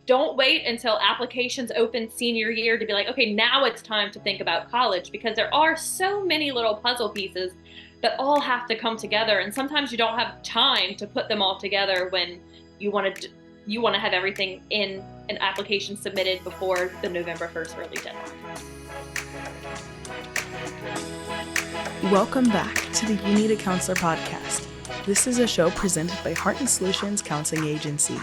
don't wait until applications open senior year to be like, okay, now it's time to think about college, because there are so many little puzzle pieces that all have to come together. And sometimes you don't have time to put them all together when you want to have everything in an application submitted before the November 1st early deadline. Welcome back to the You Need a Counselor podcast. This is a show presented by Heart and Solutions Counseling Agency.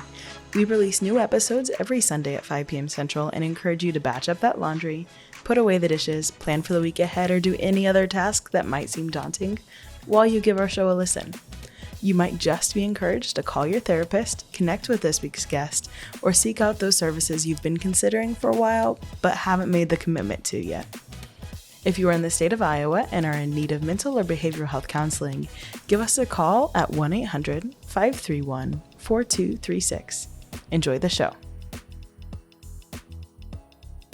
We release new episodes every Sunday at 5 p.m. Central and encourage you to batch up that laundry, put away the dishes, plan for the week ahead, or do any other task that might seem daunting while you give our show a listen. You might just be encouraged to call your therapist, connect with this week's guest, or seek out those services you've been considering for a while but haven't made the commitment to yet. If you are in the state of Iowa and are in need of mental or behavioral health counseling, give us a call at 1-800-531-4236. Enjoy the show.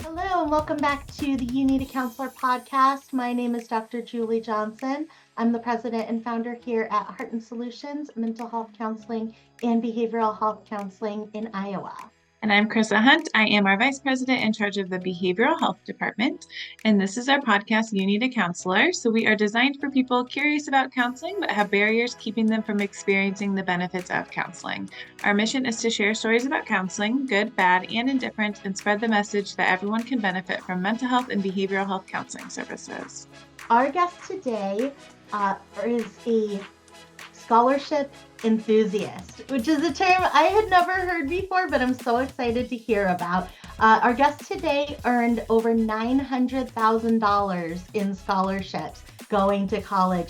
Hello, and welcome back to the You Need a Counselor podcast. My name is Dr. Julie Johnson. I'm the president and founder here at Heart and Solutions, Mental Health Counseling and Behavioral Health Counseling in Iowa. And I'm Chrissa Hunt. I am our Vice President in charge of the Behavioral Health Department. And this is our podcast, You Need a Counselor. So we are designed for people curious about counseling, but have barriers keeping them from experiencing the benefits of counseling. Our mission is to share stories about counseling, good, bad, and indifferent, and spread the message that everyone can benefit from mental health and behavioral health counseling services. Our guest today is a scholarship enthusiast, which is a term I had never heard before, but I'm so excited to hear about. Our guest today earned over $900,000 in scholarships going to college.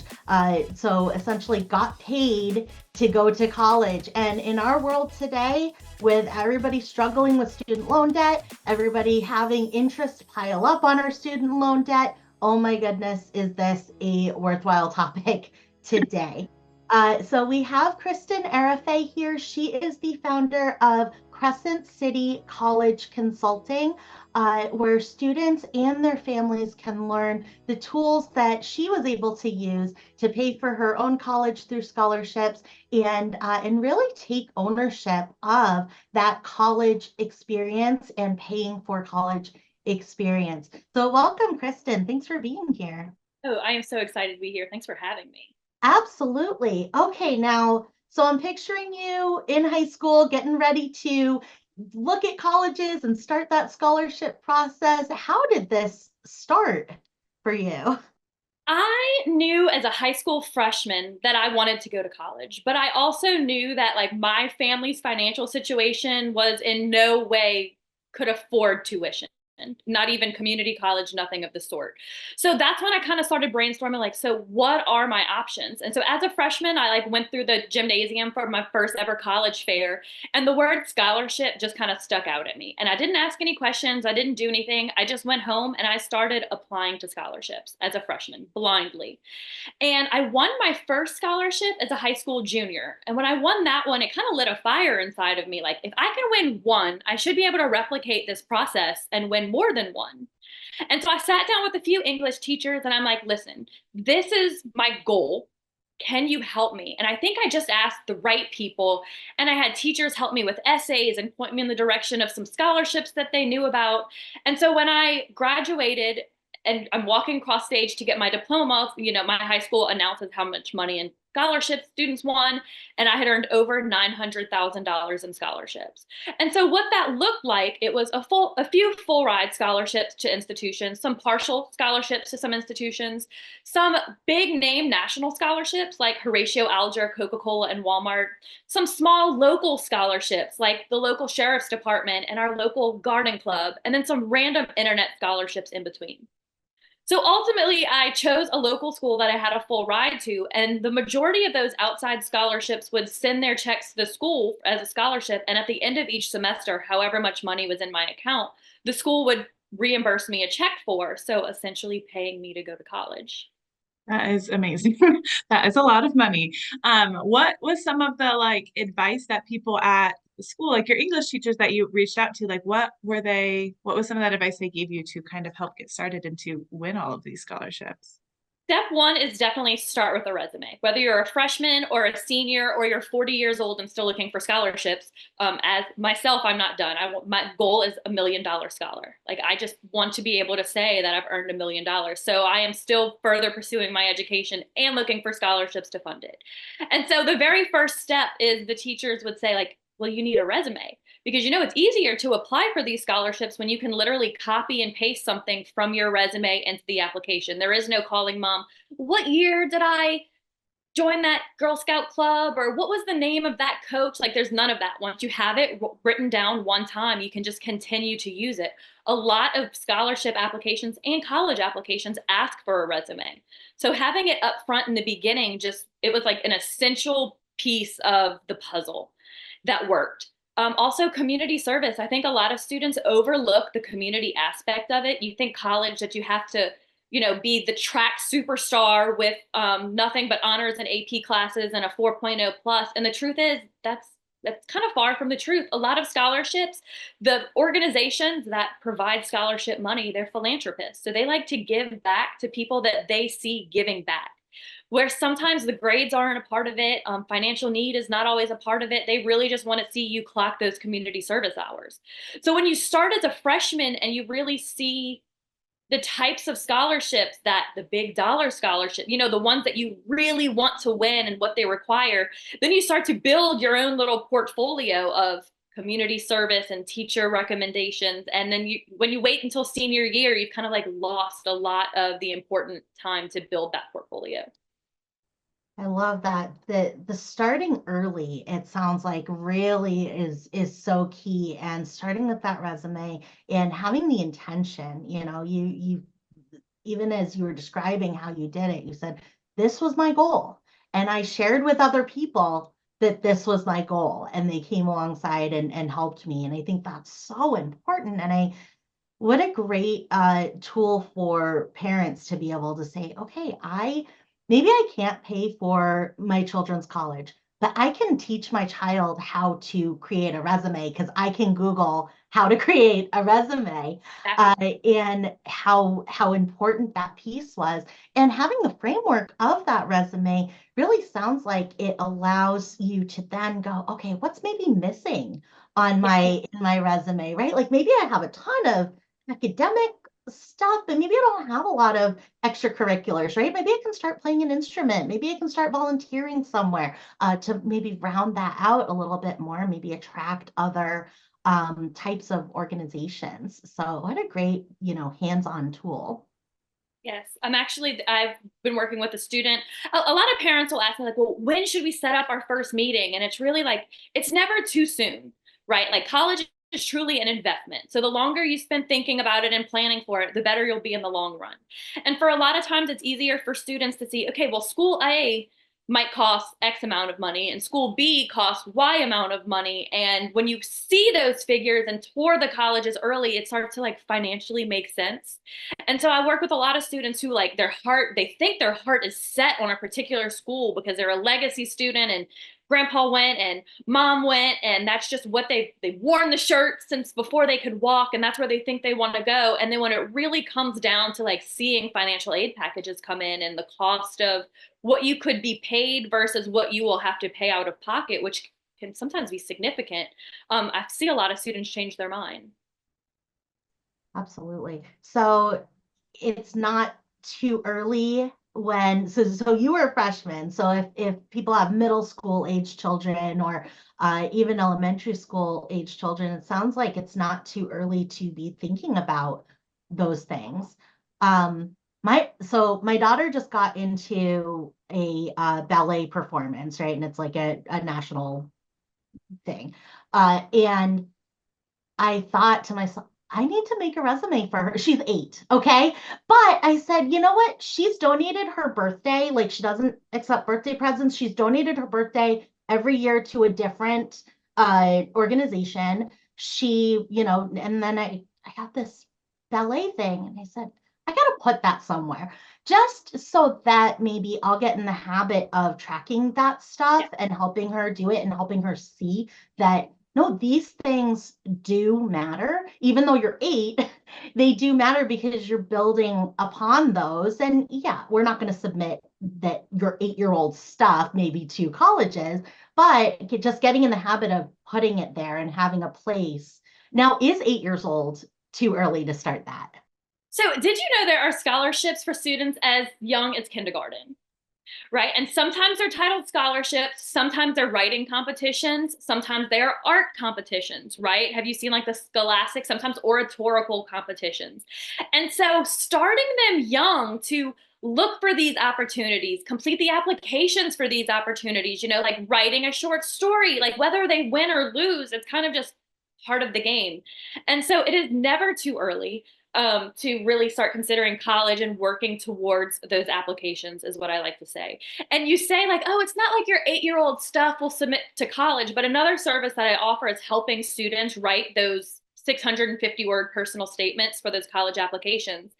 So essentially got paid to go to college. And in our world today, with everybody struggling with student loan debt, everybody having interest pile up on our student loan debt, oh my goodness, is this a worthwhile topic today? So we have Christen Arafeh here. She is the founder of Crescent City College Consulting, where students and their families can learn the tools that she was able to use to pay for her own college through scholarships and really take ownership of that college experience and paying for college experience. So welcome, Christen. Thanks for being here. Oh, I am so excited to be here. Thanks for having me. Absolutely. Okay, now, so I'm picturing you in high school getting ready to look at colleges and start that scholarship process. How did this start for you? I knew as a high school freshman that I wanted to go to college, but I also knew that like my family's financial situation was in no way could afford tuition. Not even community college, nothing of the sort. So that's when I kind of started brainstorming, like, so what are my options? And so as a freshman, I like went through the gymnasium for my first ever college fair, and the word scholarship just kind of stuck out at me. And I didn't ask any questions. I didn't do anything. I just went home and I started applying to scholarships as a freshman blindly. And I won my first scholarship as a high school junior. And when I won that one, it kind of lit a fire inside of me. Like, if I can win one, I should be able to replicate this process and win more than one. And so I sat down with a few English teachers and I'm like, listen, this is my goal. Can you help me? And I think I just asked the right people. And I had teachers help me with essays and point me in the direction of some scholarships that they knew about. And so when I graduated, and I'm walking across stage to get my diploma, my high school announces how much money and scholarships students won, and I had earned over $900,000 in scholarships. And so what that looked like, it was a few full ride scholarships to institutions, some partial scholarships to some institutions, some big name national scholarships like Horatio Alger, Coca-Cola, and Walmart, some small local scholarships like the local sheriff's department and our local garden club, and then some random internet scholarships in between. So ultimately, I chose a local school that I had a full ride to, and the majority of those outside scholarships would send their checks to the school as a scholarship, and at the end of each semester, however much money was in my account, the school would reimburse me a check for, so essentially paying me to go to college. That is amazing. That is a lot of money. What was some of the advice that people at the school, like your English teachers that you reached out to, what was some of that advice they gave you to kind of help get started and to win all of these scholarships? Step one is definitely start with a resume. Whether you're a freshman or a senior or you're 40 years old and still looking for scholarships, as myself, I'm not done. My goal is $1 million scholar. Like I just want to be able to say that I've earned $1 million. So I am still further pursuing my education and looking for scholarships to fund it. And so the very first step is the teachers would say like, well, you need a resume because it's easier to apply for these scholarships when you can literally copy and paste something from your resume into the application. There is no calling mom, what year did I join that Girl Scout club, or what was the name of that coach? Like there's none of that. Once you have it written down one time, you can just continue to use it. A lot of scholarship applications and college applications ask for a resume. So having it up front in the beginning, it was like an essential piece of the puzzle that worked. Also, community service. I think a lot of students overlook the community aspect of it. You think college that you have to, be the track superstar with nothing but honors and AP classes and a 4.0 plus. And the truth is, that's kind of far from the truth. A lot of scholarships, the organizations that provide scholarship money, they're philanthropists. So they like to give back to people that they see giving back, where sometimes the grades aren't a part of it. Financial need is not always a part of it. They really just want to see you clock those community service hours. So when you start as a freshman and you really see the types of scholarships, that the big dollar scholarship, the ones that you really want to win and what they require, then you start to build your own little portfolio of community service and teacher recommendations. And then when you wait until senior year, you've kind of like lost a lot of the important time to build that portfolio. I love that. The starting early, it sounds like really is so key. And starting with that resume and having the intention, you even as you were describing how you did it, you said, this was my goal. And I shared with other people that this was my goal. And they came alongside and helped me. And I think that's so important. And what a great tool for parents to be able to say, okay, maybe I can't pay for my children's college, but I can teach my child how to create a resume because I can Google how to create a resume, and how important that piece was. And having the framework of that resume really sounds like it allows you to then go, okay, what's maybe missing on in my resume, right? Like maybe I have a ton of academic stuff, but maybe I don't have a lot of extracurriculars, right? Maybe I can start playing an instrument. Maybe I can start volunteering somewhere to maybe round that out a little bit more, maybe attract other types of organizations. So what a great, hands-on tool. Yes, I've been working with a student. A lot of parents will ask me like, well, when should we set up our first meeting? And it's really like, it's never too soon, right? Like college is truly an investment. So the longer you spend thinking about it and planning for it, the better you'll be in the long run. And for a lot of times it's easier for students to see, okay, well, school A might cost X amount of money and school B costs Y amount of money. And when you see those figures and tour the colleges early, it starts to like financially make sense. And so I work with a lot of students who like they think their heart is set on a particular school because they're a legacy student and grandpa went and mom went, and that's just what they've worn the shirt since before they could walk, and that's where they think they want to go. And then when it really comes down to like seeing financial aid packages come in and the cost of what you could be paid versus what you will have to pay out of pocket, which can sometimes be significant, I see a lot of students change their mind. Absolutely. So it's not too early so you were a freshman. So if people have middle school age children or even elementary school age children, it sounds like it's not too early to be thinking about those things. My daughter just got into a ballet performance, right? And it's like a national thing. And I thought to myself, I need to make a resume for her. She's 8, okay? But I said, you know what? She's donated her birthday. Like she doesn't accept birthday presents. She's donated her birthday every year to a different organization. And then I got this ballet thing and I said, I got to put that somewhere just so that maybe I'll get in the habit of tracking that stuff and helping her do it and helping her see that no, these things do matter. Even though you're 8, they do matter because you're building upon those. And yeah, we're not going to submit that your 8-year-old stuff maybe to colleges, but just getting in the habit of putting it there and having a place. Now, is 8 years old too early to start that? So, did you know there are scholarships for students as young as kindergarten? Right. And sometimes they're titled scholarships, sometimes they're writing competitions, sometimes they are art competitions, right? Have you seen like the scholastic, sometimes oratorical competitions? And so starting them young to look for these opportunities, complete the applications for these opportunities, like writing a short story, like whether they win or lose, it's kind of just part of the game. And so it is never too early to really start considering college and working towards those applications, is what I like to say. And you say, like, oh, it's not like your 8-year-old stuff will submit to college, but another service that I offer is helping students write those 650-word personal statements for those college applications.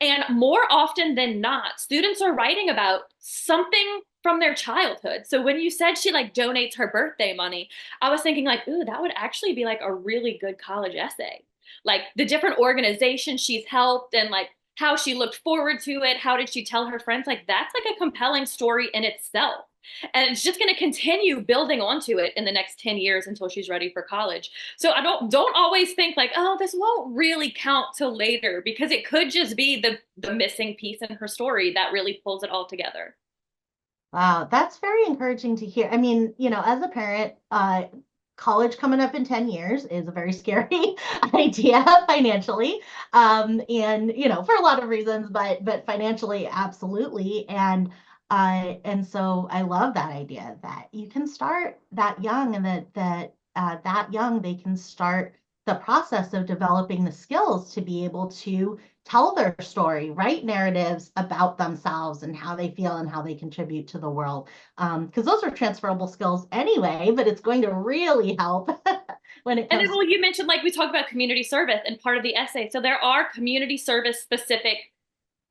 And more often than not, students are writing about something from their childhood. So when you said she like donates her birthday money, I was thinking like, ooh, that would actually be like a really good college essay. Like the different organizations she's helped and like how she looked forward to it. How did she tell her friends? Like that's like a compelling story in itself. And it's just going to continue building onto it in the next 10 years until she's ready for college. So I don't always think like, oh, this won't really count till later, because it could just be the missing piece in her story that really pulls it all together. Wow, that's very encouraging to hear. I mean, as a parent, college coming up in 10 years is a very scary idea financially. And for a lot of reasons, but financially, absolutely. And so I love that idea that you can start that young, and that young they can start the process of developing the skills to be able to tell their story, write narratives about themselves and how they feel and how they contribute to the world. Because those are transferable skills anyway, but it's going to really help when it And then, comes well, you mentioned like we talked about community service and part of the essay. So there are community service specific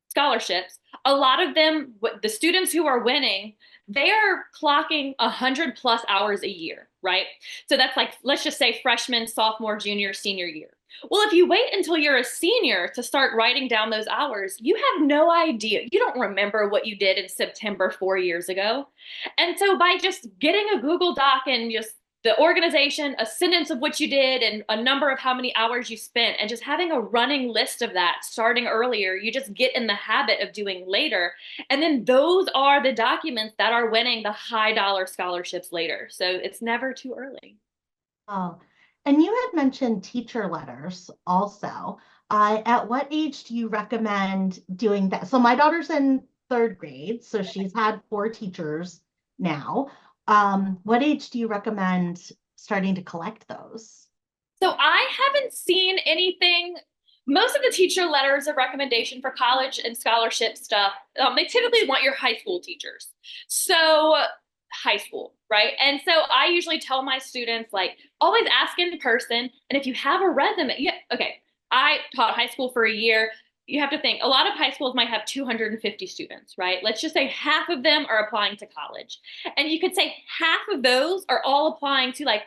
scholarships. A lot of them, the students who are winning, they are clocking 100+ hours a year, right? So that's like, let's just say freshman, sophomore, junior, senior year. Well, if you wait until you're a senior to start writing down those hours, you have no idea. You don't remember what you did in September 4 years ago. And so by just getting a Google Doc and just the organization, a sentence of what you did, and a number of how many hours you spent, and just having a running list of that starting earlier, you just get in the habit of doing later. And then those are the documents that are winning the high dollar scholarships later. So it's never too early. oh, and you had mentioned teacher letters also. At what age do you recommend doing that? So my daughter's in third grade, so she's had 4 teachers now. What age do you recommend starting to collect those? So I haven't seen anything. Most of the teacher letters of recommendation for college and scholarship stuff, they typically want your high school teachers. So high school, right? And so I usually tell my students like always ask in person. And if you have a resume, yeah, okay. I taught high school for a year. You have to think a lot of high schools might have 250 students, right? Let's just say half of them are applying to college. And you could say half of those are all applying to like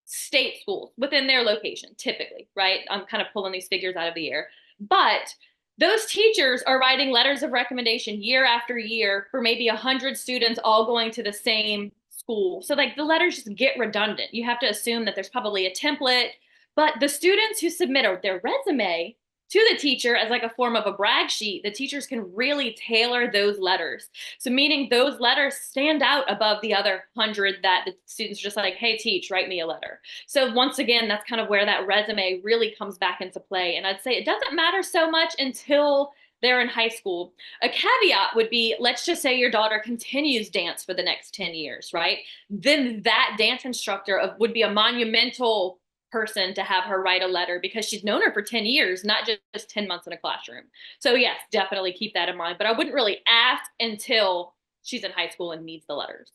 state schools within their location, typically, right? I'm kind of pulling these figures out of the air. But those teachers are writing letters of recommendation year after year for maybe 100 students all going to the same school. So like the letters just get redundant. You have to assume that there's probably a template, but the students who submit their resume to the teacher as like a form of a brag sheet, the teachers can really tailor those letters. So meaning those letters stand out above the other 100 that the students are just like, hey, teach, write me a letter. So once again, that's kind of where that resume really comes back into play. And I'd say it doesn't matter so much until they're in high school. A caveat would be, let's just say your daughter continues dance for the next 10 years, right? Then that dance instructor would be a monumental person to have her write a letter because she's known her for 10 years, not just 10 months in a classroom. So yes, definitely keep that in mind. But I wouldn't really ask until she's in high school and needs the letters.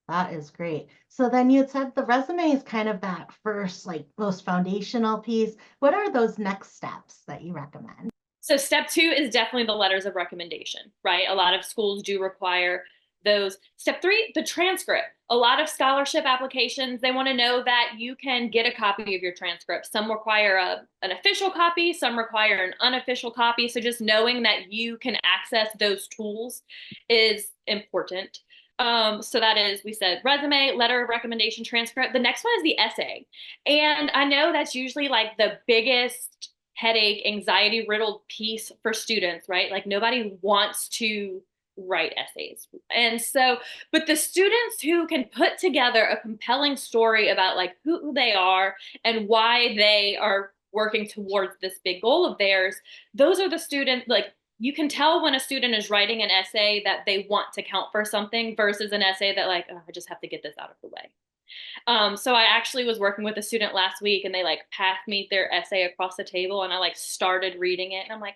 That is great. So then you had said the resume is kind of that first, like most foundational piece. What are those next steps that you recommend? So step 2 is definitely the letters of recommendation, right? A lot of schools do require those. Step 3, the transcript. A lot of scholarship applications, they want to know that you can get a copy of your transcript. Some require an official copy, some require an unofficial copy. So just knowing that you can access those tools is important. So that is, we said resume, letter of recommendation, transcript. The next one is the essay. And I know that's usually like the biggest headache, anxiety riddled piece for students, right? Like nobody wants to write essays. And so, but the students who can put together a compelling story about like who they are and why they are working towards this big goal of theirs, those are the students, like you can tell when a student is writing an essay that they want to count for something versus an essay that like, oh, I just have to get this out of the way. So I actually was working with a student last week and they like passed me their essay across the table and I like started reading it and I'm like,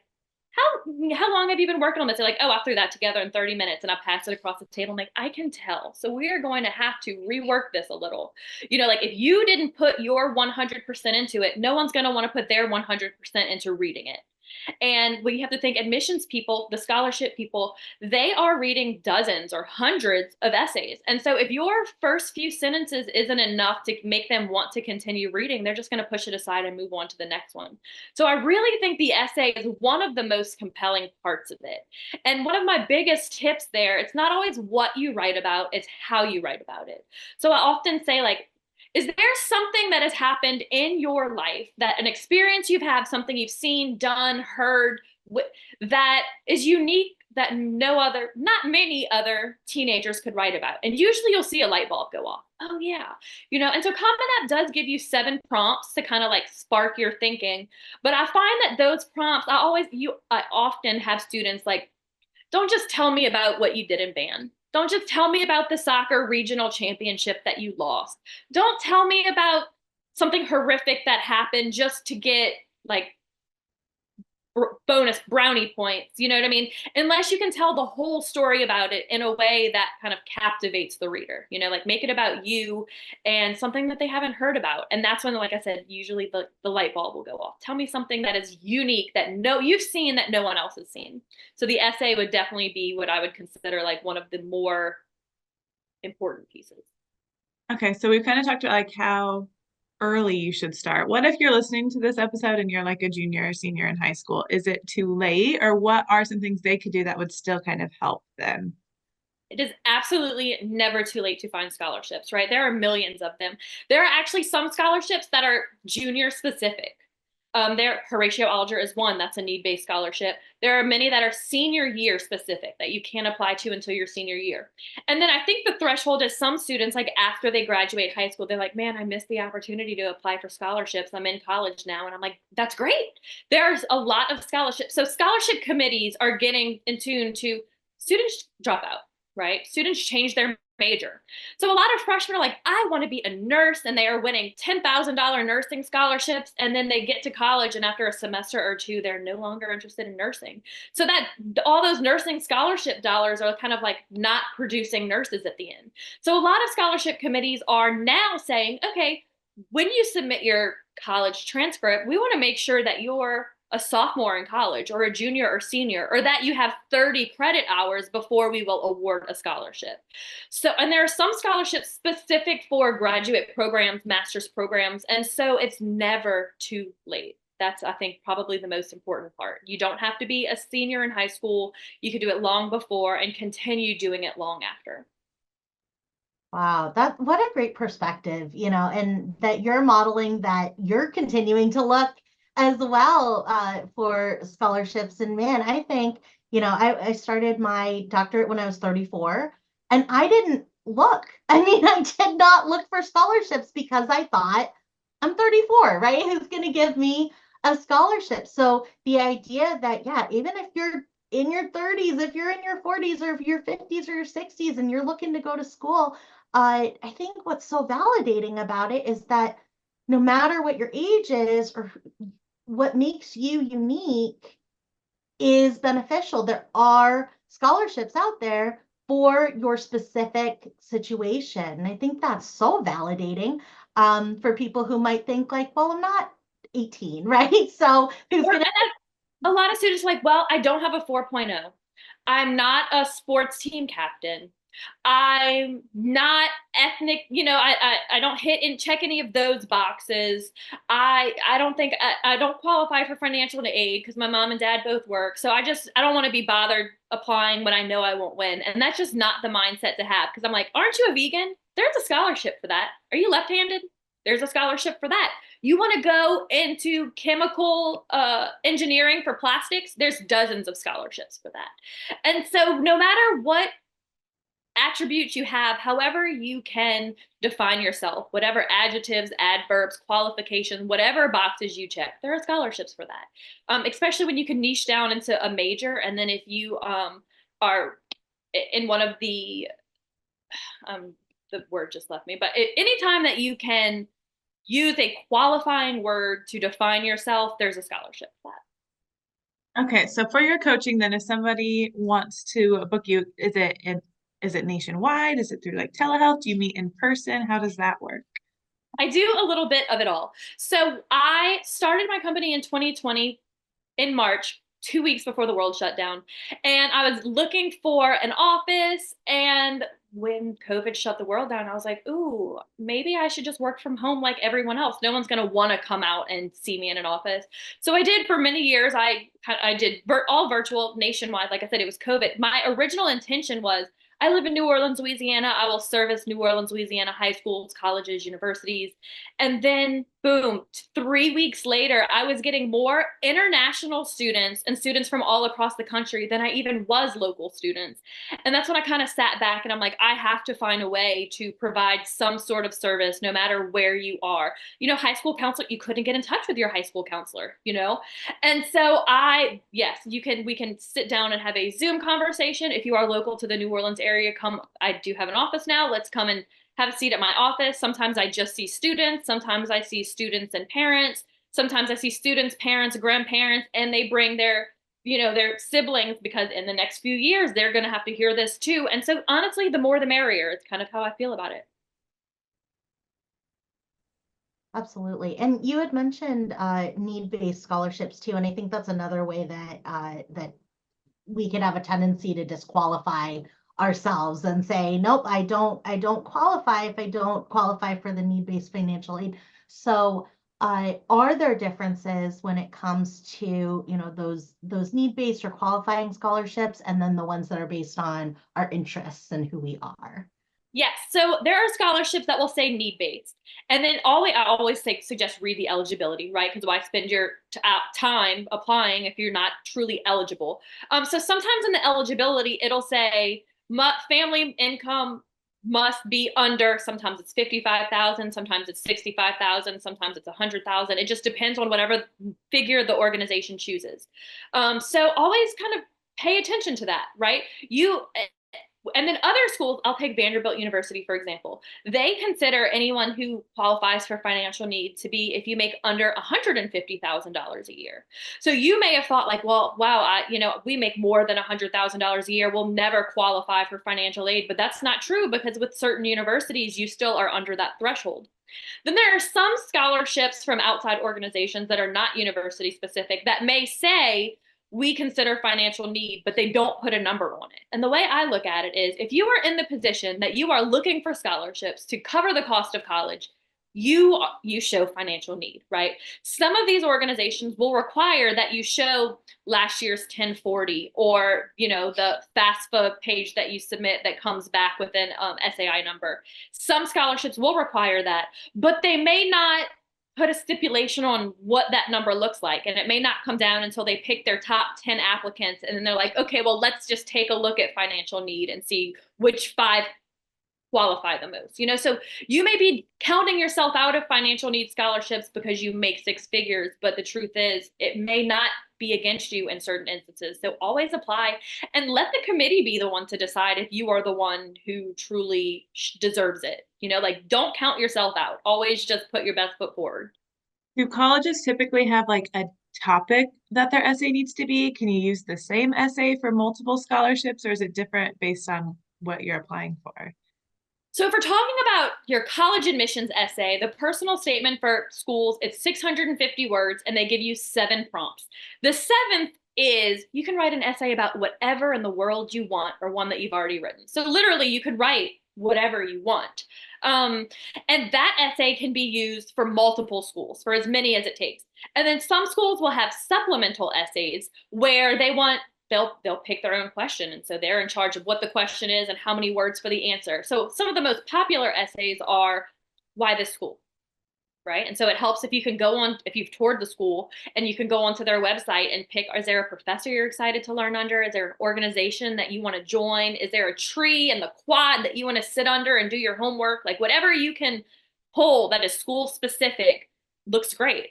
how long have you been working on this? They're like, oh, I threw that together in 30 minutes and I passed it across the table. I'm like, I can tell. So we are going to have to rework this a little. You know, like if you didn't put your 100% into it, no one's going to want to put their 100% into reading it. And we have to think admissions people, the scholarship people, they are reading dozens or hundreds of essays. And so if your first few sentences isn't enough to make them want to continue reading, they're just going to push it aside and move on to the next one. So I really think the essay is one of the most compelling parts of it. And one of my biggest tips there, it's not always what you write about, it's how you write about it. So I often say like, is there something that has happened in your life, that an experience you've had, something you've seen, done, heard, that is unique, that not many other teenagers could write about? And usually you'll see a light bulb go off. Oh yeah. You know, and so Common App does give you 7 prompts to kind of like spark your thinking. But I find that those prompts, I often have students like, don't just tell me about what you did in band. Don't just tell me about the soccer regional championship that you lost. Don't tell me about something horrific that happened just to get like bonus brownie points. You know what I mean? Unless you can tell the whole story about it in a way that kind of captivates the reader, you know, like make it about you and something that they haven't heard about. And that's when, like I said, usually the light bulb will go off. Tell me something that is unique that you've seen that no one else has seen. So the essay would definitely be what I would consider like one of the more important pieces. Okay, so we've kind of talked about like how early you should start. What if you're listening to this episode and you're like a junior or senior in high school? Is it too late, or what are some things they could do that would still kind of help them? It is absolutely never too late to find scholarships, right? There are millions of them. There are actually some scholarships that are junior specific. Horatio Alger is one, that's a need-based scholarship. There are many that are senior year specific that you can't apply to until your senior year. And then I think the threshold is some students, like after they graduate high school, they're like, man, I missed the opportunity to apply for scholarships. I'm in college now. And I'm like, that's great. There's a lot of scholarships. So scholarship committees are getting in tune to students drop out, right? Students change their major. So a lot of freshmen are like, I want to be a nurse, and they are winning $10,000 nursing scholarships. And then they get to college, and after a semester or two, they're no longer interested in nursing. So that all those nursing scholarship dollars are kind of like not producing nurses at the end. So a lot of scholarship committees are now saying, okay, when you submit your college transcript, we want to make sure that you're a sophomore in college or a junior or senior, or that you have 30 credit hours before we will award a scholarship. So, and there are some scholarships specific for graduate programs, master's programs, and so it's never too late. That's, I think, probably the most important part. You don't have to be a senior in high school. You could do it long before and continue doing it long after. Wow, what a great perspective, and that you're modeling that you're continuing to look as well for scholarships. And man, I think, I started my doctorate when I was 34 and I didn't look. I mean, I did not look for scholarships because I thought I'm 34, right? Who's going to give me a scholarship? So the idea that, yeah, even if you're in your 30s, if you're in your 40s or if your 50s or your 60s and you're looking to go to school, I think what's so validating about it is that no matter what your age is or what makes you unique is beneficial. There are scholarships out there for your specific situation. And I think that's so validating for people who might think like, well, I'm not 18, right? So who's going to... A lot of students are like, well, I don't have a 4.0. I'm not a sports team captain. I'm not ethnic, I don't hit and check any of those boxes. I don't think I don't qualify for financial aid because my mom and dad both work. So I don't want to be bothered applying when I know I won't win. And that's just not the mindset to have because I'm like, aren't you a vegan? There's a scholarship for that. Are you left-handed? There's a scholarship for that. You want to go into chemical engineering for plastics? There's dozens of scholarships for that. And so no matter what attributes you have, however you can define yourself, whatever adjectives, adverbs, qualifications, whatever boxes you check, there are scholarships for that. Especially when you can niche down into a major, and then if you are in one of the word just left me, but anytime that you can use a qualifying word to define yourself, there's a scholarship for that. Okay, so for your coaching, then if somebody wants to book you, is it nationwide? Is it through like telehealth? Do you meet in person? How does that work? I do a little bit of it all. So I started my company in 2020 in March, 2 weeks before the world shut down. And I was looking for an office. And when COVID shut the world down, I was like, ooh, maybe I should just work from home like everyone else. No one's going to want to come out and see me in an office. So I did for many years. I did all virtual nationwide. Like I said, it was COVID. My original intention was I live in New Orleans, Louisiana. I will service New Orleans, Louisiana high schools, colleges, universities. And then, boom, 3 weeks later, I was getting more international students and students from all across the country than I even was local students. And that's when I kind of sat back and I'm like, I have to find a way to provide some sort of service no matter where you are. High school counselor, you couldn't get in touch with your high school counselor. And so yes, we can sit down and have a Zoom conversation. If you are local to the New Orleans area, come. I do have an office now. Let's come and have a seat at my office. Sometimes I just see students. Sometimes I see students and parents. Sometimes I see students, parents, grandparents, and they bring their siblings because in the next few years, they're going to have to hear this too. And so honestly, the more the merrier. It's kind of how I feel about it. Absolutely. And you had mentioned need-based scholarships too, and I think that's another way that we could have a tendency to disqualify ourselves and say, nope, I don't qualify if I don't qualify for the need-based financial aid. So are there differences when it comes to, those need-based or qualifying scholarships and then the ones that are based on our interests and who we are? Yes. So there are scholarships that will say need based. And then I always suggest read the eligibility, right? Because why spend your time applying if you're not truly eligible? So sometimes in the eligibility, it'll say family income must be under, sometimes it's 55,000, sometimes it's 65,000, sometimes it's 100,000. It just depends on whatever figure the organization chooses. So always kind of pay attention to that, right? And then other schools, I'll take Vanderbilt University, for example. They consider anyone who qualifies for financial need to be if you make under $150,000 a year. So you may have thought like, well, wow, we make more than $100,000 a year. We'll never qualify for financial aid. But that's not true because with certain universities, you still are under that threshold. Then there are some scholarships from outside organizations that are not university specific that may say, we consider financial need, but they don't put a number on it. And the way I look at it is if you are in the position that you are looking for scholarships to cover the cost of college, you show financial need, right? Some of these organizations will require that you show last year's 1040 or, the FAFSA page that you submit that comes back with an SAI number. Some scholarships will require that, but they may not put a stipulation on what that number looks like. And it may not come down until they pick their top 10 applicants. And then they're like, okay, well, let's just take a look at financial need and see which 5 qualify the most. So you may be counting yourself out of financial need scholarships because you make 6 figures, but the truth is it may not be against you in certain instances. So always apply and let the committee be the one to decide if you are the one who truly deserves it. Don't count yourself out. Always just put your best foot forward. Do colleges typically have like a topic that their essay needs to be? Can you use the same essay for multiple scholarships, or is it different based on what you're applying for? So if we're talking about your college admissions essay, the personal statement for schools, it's 650 words and they give you 7 prompts. The 7th is you can write an essay about whatever in the world you want, or one that you've already written. So literally you could write whatever you want. Um, and that essay can be used for multiple schools, for as many as it takes. And then some schools will have supplemental essays where they'll pick their own question, and so they're in charge of what the question is and how many words for the answer. So some of the most popular essays are why this school, right? And so it helps if you can go on, if you've toured the school and you can go onto their website and pick, is there a professor you're excited to learn under? Is there an organization that you want to join? Is there a tree in the quad that you want to sit under and do your homework? Like whatever you can pull that is school specific looks great.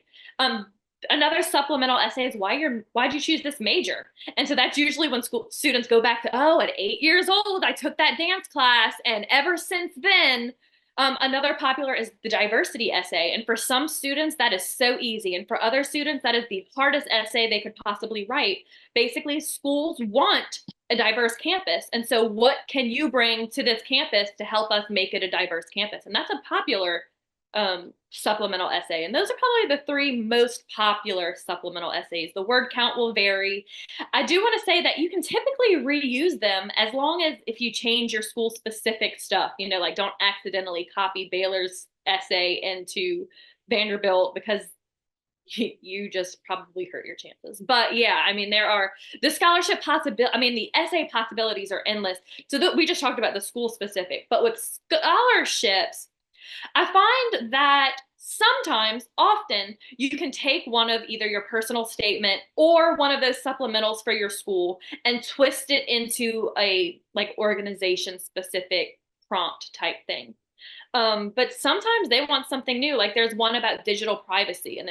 Another supplemental essay is why'd you choose this major? And so that's usually when school students go back to, oh, at 8 years old, I took that dance class, and ever since then. Another popular is the diversity essay. And for some students, that is so easy. And for other students, that is the hardest essay they could possibly write. Basically, schools want a diverse campus. And so what can you bring to this campus to help us make it a diverse campus? And that's a popular supplemental essay. And those are probably the three most popular supplemental essays. The word count will vary. I do want to say that you can typically reuse them as long as if you change your school specific stuff, like don't accidentally copy Baylor's essay into Vanderbilt, because you just probably hurt your chances. But yeah, I mean, there are the scholarship possibility. I mean, the essay possibilities are endless. So we just talked about the school specific, but with scholarships, I find that sometimes, often, you can take one of either your personal statement or one of those supplementals for your school and twist it into a like organization specific prompt type thing. But sometimes they want something new. Like there's one about digital privacy, and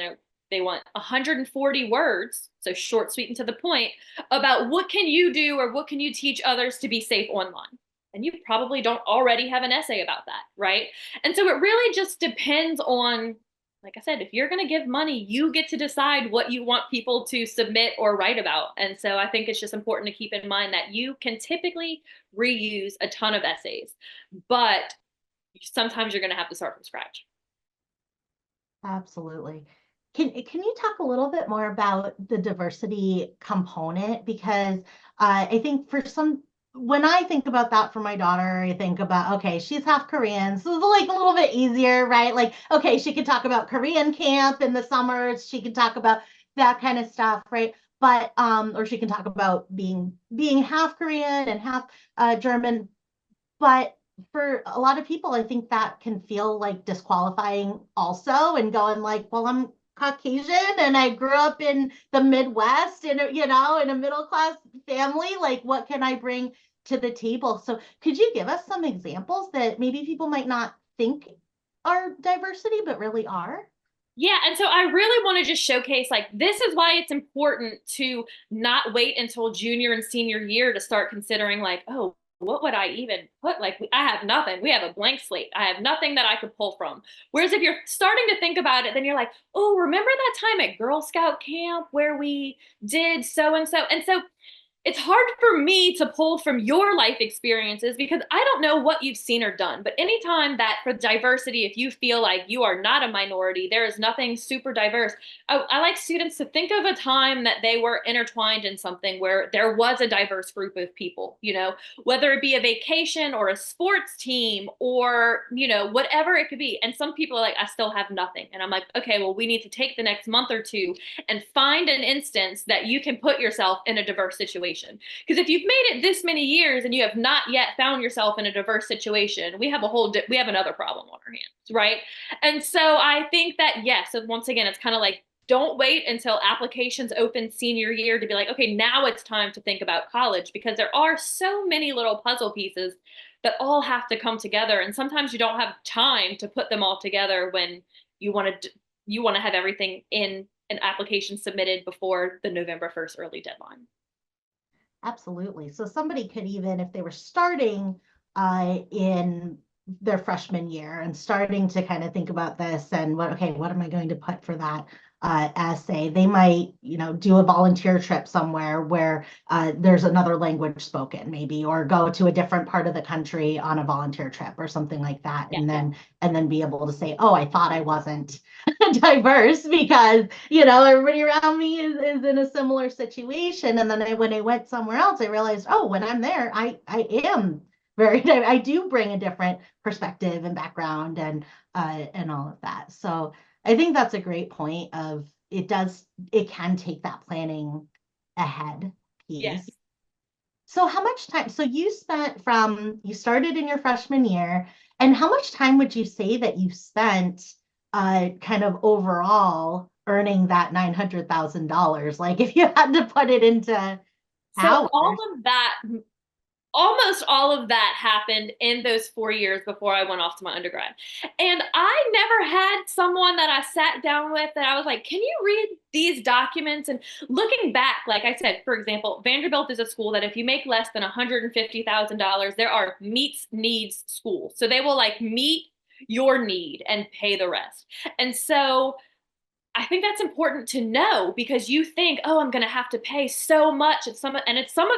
they want 140 words, so short, sweet, and to the point, about what can you do or what can you teach others to be safe online. And you probably don't already have an essay about that, right? And so it really just depends on, like I said, if you're going to give money, you get to decide what you want people to submit or write about. And so I think it's just important to keep in mind that you can typically reuse a ton of essays, but sometimes you're going to have to start from scratch. Absolutely. Can you talk a little bit more about the diversity component? Because I think when I think about that for my daughter, I think about, okay, she's half Korean, so it's like a little bit easier, right? Like, okay, she could talk about Korean camp in the summers, she could talk about that kind of stuff, right? But or she can talk about being half Korean and half German. But for a lot of people, I think that can feel like disqualifying also, and going like, well, I'm Caucasian and I grew up in the Midwest in a middle class family. Like, what can I bring to the table? So could you give us some examples that maybe people might not think are diversity, but really are? Yeah, and so I really want to just showcase, like, this is why it's important to not wait until junior and senior year to start considering, like, oh, what would I even put? Like, I have nothing. We have a blank slate. I have nothing that I could pull from. Whereas if you're starting to think about it, then you're like, oh, remember that time at Girl Scout camp where we did so and so? And so it's hard for me to pull from your life experiences because I don't know what you've seen or done. But anytime that for diversity, if you feel like you are not a minority, there is nothing super diverse. I like students to think of a time that they were intertwined in something where there was a diverse group of people, whether it be a vacation or a sports team or, whatever it could be. And some people are like, I still have nothing. And I'm like, okay, well, we need to take the next month or two and find an instance that you can put yourself in a diverse situation. Because if you've made it this many years and you have not yet found yourself in a diverse situation, we have another problem on our hands, right? And so I think that, yes, so once again, it's kind of like, don't wait until applications open senior year to be like, okay, now it's time to think about college, because there are so many little puzzle pieces that all have to come together. And sometimes you don't have time to put them all together when you want to have everything in an application submitted before the November 1st early deadline. Absolutely. So somebody could, even if they were starting in their freshman year and starting to kind of think about this and what am I going to put for that essay? They might, do a volunteer trip somewhere where there's another language spoken, maybe, or go to a different part of the country on a volunteer trip or something like that, Yeah. and then be able to say, oh, I thought I wasn't diverse because everybody around me is in a similar situation. And then when I went somewhere else, I realized, oh, when I'm there, I am I do bring a different perspective and background and all of that. So I think that's a great point of it can take that planning ahead Yes. piece. So how much time, so you started in your freshman year, and how much time would you say that you spent kind of overall earning that $900,000? Like if you had to put it into So hours. almost all of that happened in those 4 years before I went off to my undergrad. And I never had someone that I sat down with that I was like, can you read these documents? And looking back, like I said, for example, Vanderbilt is a school that if you make less than $150,000, there are meets needs schools. So they will like meet your need and pay the rest. And so I think that's important to know because you think, oh, I'm going to have to pay so much at some of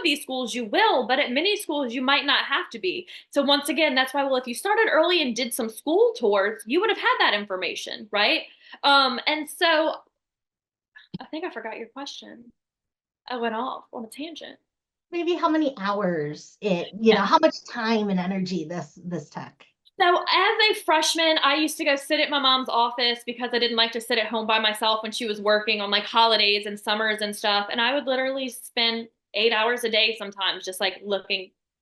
these schools you will, but at many schools you might not have to be. So once again, that's why, well, if you started early and did some school tours, you would have had that information, right? And so I think I forgot your question. I went off on a tangent. Maybe how many hours how much time and energy this took. So as a freshman, I used to go sit at my mom's office because I didn't like to sit at home by myself when she was working on like holidays and summers and stuff. And I would literally spend 8 hours a day sometimes just like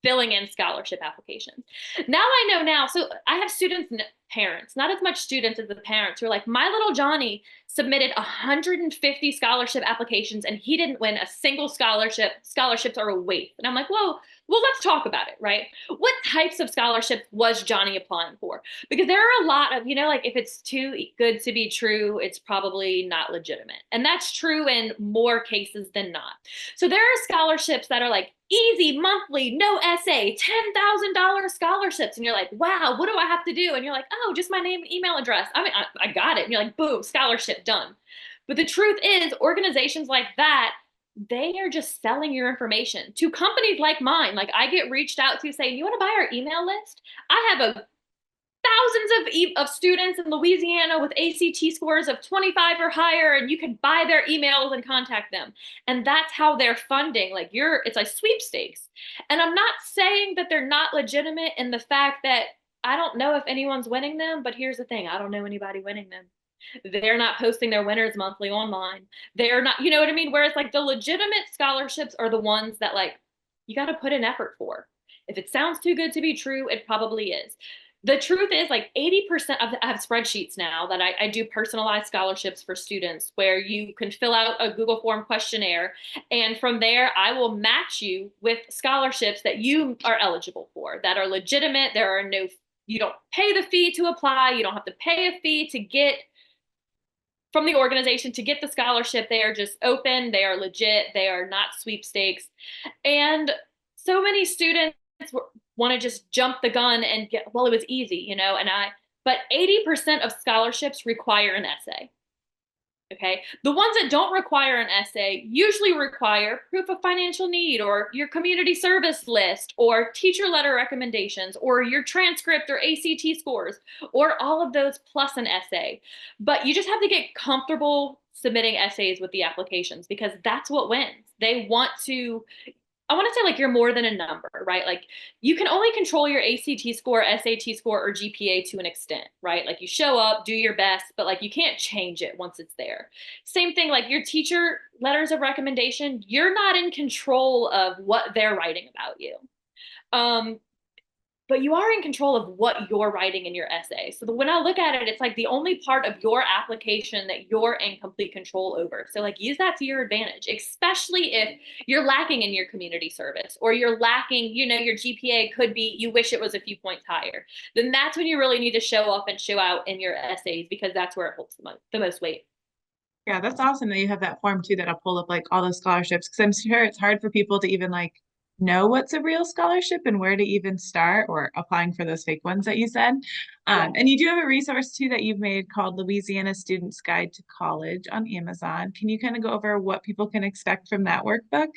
filling in scholarship applications. Now I know now. So I have students and parents, not as much students as the parents who are like, my little Johnny submitted 150 scholarship applications and he didn't win a single scholarship. Scholarships are a waste. And I'm like, whoa, well, let's talk about it, right? What types of scholarships was Johnny applying for? Because there are a lot of, like if it's too good to be true, it's probably not legitimate. And that's true in more cases than not. So there are scholarships that are like easy monthly, no essay, $10,000 scholarships. And you're like, wow, what do I have to do? And you're like, oh, just my name and email address. I mean, I got it. And you're like, boom, scholarship done. But the truth is, organizations like that, they are just selling your information to companies like mine. Like I get reached out to saying, you want to buy our email list? I have thousands of students in Louisiana with ACT scores of 25 or higher, and you can buy their emails and contact them. And that's how they're funding. Like it's like sweepstakes. And I'm not saying that they're not legitimate in the fact that I don't know if anyone's winning them, but here's the thing, I don't know anybody winning them. They're not posting their winners monthly online. They're not, you know what I mean? Whereas like the legitimate scholarships are the ones that like you got to put in effort for. If it sounds too good to be true, it probably is. The truth is like 80% of I have spreadsheets now that I do personalized scholarships for students where you can fill out a Google form questionnaire. And from there, I will match you with scholarships that you are eligible for that are legitimate. You don't pay the fee to apply. You don't have to pay a fee to get from the organization to get the scholarship. They are just open. They are legit. They are not sweepstakes. And so many students want to just jump the gun and get, well, it was easy, but 80% of scholarships require an essay. Okay. The ones that don't require an essay usually require proof of financial need or your community service list or teacher letter recommendations or your transcript or ACT scores or all of those plus an essay. But you just have to get comfortable submitting essays with the applications because that's what wins. I want to say like you're more than a number, right? Like you can only control your ACT score, SAT score, or GPA to an extent, right? Like you show up, do your best, but like you can't change it once it's there. Same thing, like your teacher letters of recommendation, you're not in control of what they're writing about you. But you are in control of what you're writing in your essay. So when I look at it, it's like the only part of your application that you're in complete control over. So like use that to your advantage, especially if you're lacking in your community service or you're lacking, your GPA could be, you wish it was a few points higher. Then that's when you really need to show up and show out in your essays because that's where it holds the most weight. Yeah, that's awesome that you have that form too that'll pull up like all those scholarships because I'm sure it's hard for people to even like know what's a real scholarship and where to even start or applying for those fake ones that you said. Yeah. And you do have a resource too that you've made called Louisiana Student's Guide to College on Amazon. Can you kind of go over what people can expect from that workbook?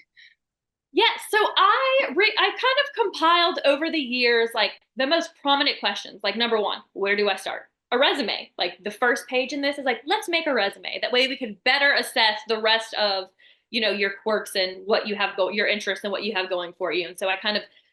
Yes, so I kind of compiled over the years like the most prominent questions. Like number one, where do I start? A resume. Like the first page in this is like, let's make a resume. That way we can better assess the rest of, your quirks and what you have your interests and what you have going for you. And so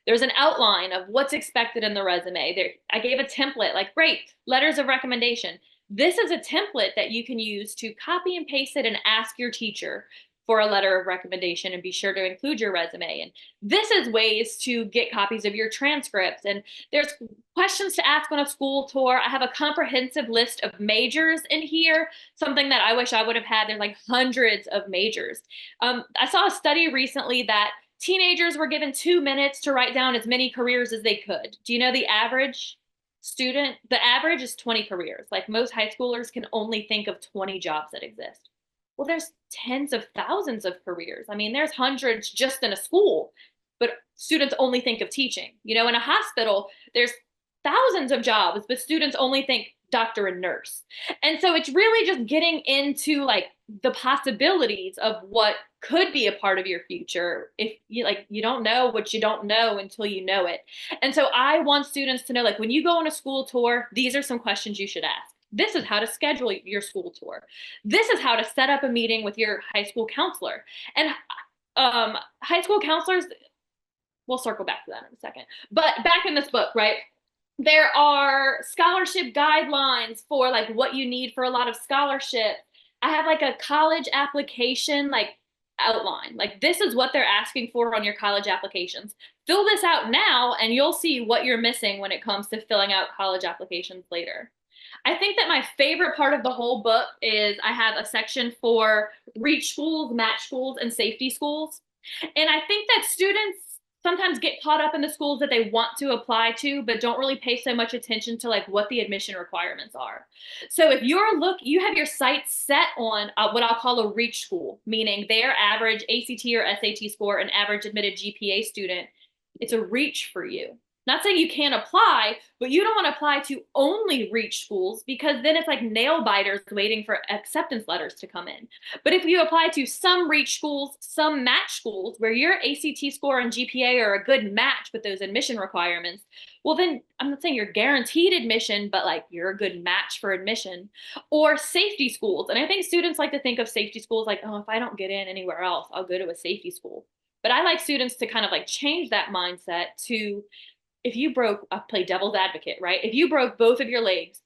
there's an outline of what's expected in the resume. There, I gave a template like, great, letters of recommendation. This is a template that you can use to copy and paste it and ask your teacher for a letter of recommendation and be sure to include your resume. And this is ways to get copies of your transcripts. And there's questions to ask on a school tour. I have a comprehensive list of majors in here, something that I wish I would have had. There's like hundreds of majors. I saw a study recently that teenagers were given 2 minutes to write down as many careers as they could. Do you know the average student? The average is 20 careers. Like most high schoolers can only think of 20 jobs that exist. Well, there's tens of thousands of careers. I mean, there's hundreds just in a school, but students only think of teaching. In a hospital, there's thousands of jobs, but students only think doctor and nurse. And so it's really just getting into like the possibilities of what could be a part of your future if you don't know what you don't know until you know it. And so I want students to know, like, when you go on a school tour, these are some questions you should ask. This is how to schedule your school tour. This is how to set up a meeting with your high school counselor. And high school counselors, we'll circle back to that in a second. But back in this book, right? There are scholarship guidelines for like what you need for a lot of scholarship. I have like a college application like outline. Like this is what they're asking for on your college applications. Fill this out now and you'll see what you're missing when it comes to filling out college applications later. I think that my favorite part of the whole book is I have a section for reach schools, match schools, and safety schools. And I think that students sometimes get caught up in the schools that they want to apply to, but don't really pay so much attention to like what the admission requirements are. So if you have your sights set on what I'll call a reach school, meaning their average ACT or SAT score, an average admitted GPA student, it's a reach for you. Not saying you can't apply, but you don't want to apply to only reach schools because then it's like nail biters waiting for acceptance letters to come in. But if you apply to some reach schools, some match schools where your ACT score and GPA are a good match with those admission requirements, well, then I'm not saying you're guaranteed admission, but like you're a good match for admission. Or safety schools. And I think students like to think of safety schools like, oh, if I don't get in anywhere else, I'll go to a safety school. But I like students to kind of like change that mindset to, if you broke, I play devil's advocate, right? If you broke both of your legs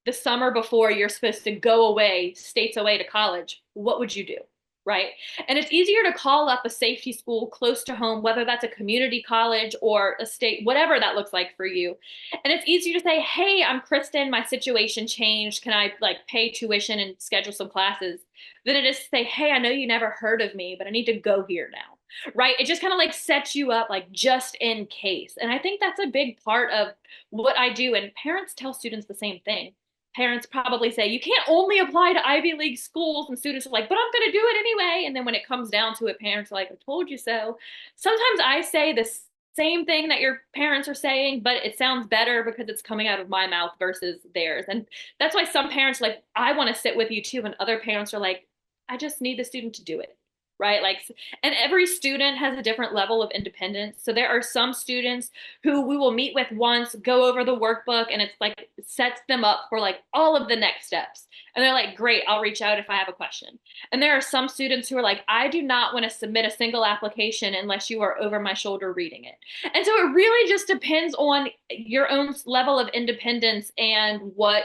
the summer before you're supposed to go away, states away to college, what would you do? Right? And it's easier to call up a safety school close to home, whether that's a community college or a state, whatever that looks like for you. And it's easier to say, hey, I'm Christen, my situation changed. Can I like pay tuition and schedule some classes? Than it is to say, hey, I know you never heard of me, but I need to go here now. Right? It just kind of like sets you up like just in case. And I think that's a big part of what I do. And parents tell students the same thing. Parents probably say, you can't only apply to Ivy League schools. And students are like, but I'm going to do it anyway. And then when it comes down to it, parents are like, I told you so. Sometimes I say the same thing that your parents are saying, but it sounds better because it's coming out of my mouth versus theirs. And that's why some parents are like, I want to sit with you too. And other parents are like, I just need the student to do it. Right? Like, and every student has a different level of independence. So there are some students who we will meet with once, go over the workbook, and it's like it sets them up for like all of the next steps. And they're like, great, I'll reach out if I have a question. And there are some students who are like, I do not want to submit a single application unless you are over my shoulder reading it. And so it really just depends on your own level of independence and what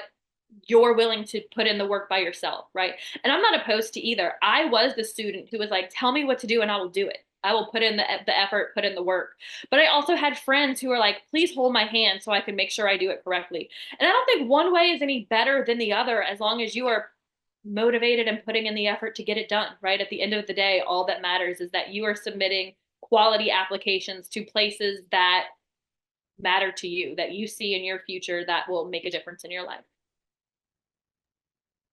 you're willing to put in the work by yourself, right? And I'm not opposed to either. I was the student who was like, tell me what to do and I will do it. I will put in the effort, put in the work. But I also had friends who were like, please hold my hand so I can make sure I do it correctly. And I don't think one way is any better than the other as long as you are motivated and putting in the effort to get it done, right? At the end of the day, all that matters is that you are submitting quality applications to places that matter to you, that you see in your future that will make a difference in your life.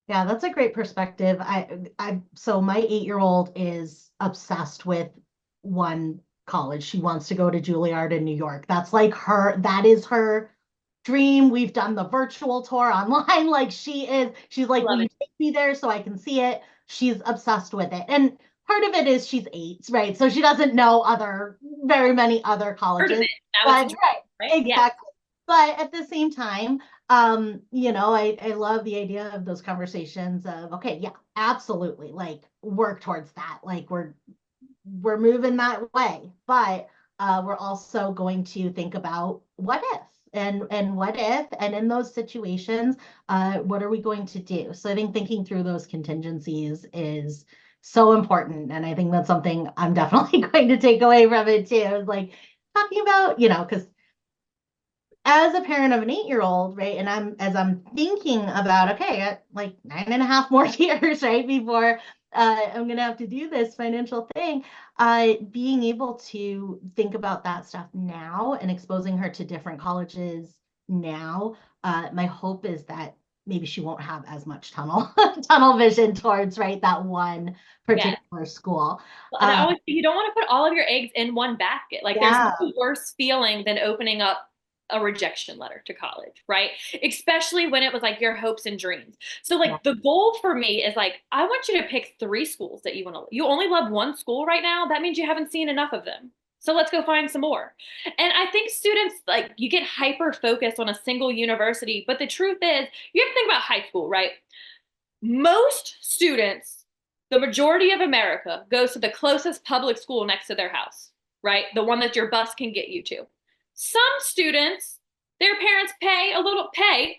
Yeah, that's a great perspective. So my 8-year-old is obsessed with one college. She wants to go to Juilliard in New York. That's like that is her dream. We've done the virtual tour online. Like she's I like, will love you it. take me there so I can see it? She's obsessed with it. And part of it is she's 8, right? So she doesn't know very many other Heard of colleges. it. Now it's a But dream, right, right? Yeah. exactly. But at the same time, I love the idea of those conversations of, okay, yeah, absolutely. Like work towards that. Like we're moving that way, but we're also going to think about what if and what if, and in those situations, what are we going to do? So I think thinking through those contingencies is so important, and I think that's something I'm definitely going to take away from it too. Is like talking about, because as a parent of an 8-year-old, right? And I'm thinking about, okay, at like 9.5 more years, right, before I'm gonna have to do this financial thing. Being able to think about that stuff now and exposing her to different colleges now. My hope is that maybe she won't have as much tunnel vision towards, right, that one Yeah. particular school. Well, and I Uh, always you don't want to put all of your eggs in one basket. Like there's yeah, no worse feeling than opening up a rejection letter to college, right? Especially when it was like your hopes and dreams. So yeah. like the goal for me is like I want you to pick 3 schools that you want to. You only love one school right now. That means you haven't seen enough of them. So let's go find some more. And I think students like you get hyper focused on a single university, but the truth is you have to think about high school, right? Most students, the majority of America, goes to the closest public school next to their house, right? The one that your bus can get you to. Some students, their parents pay,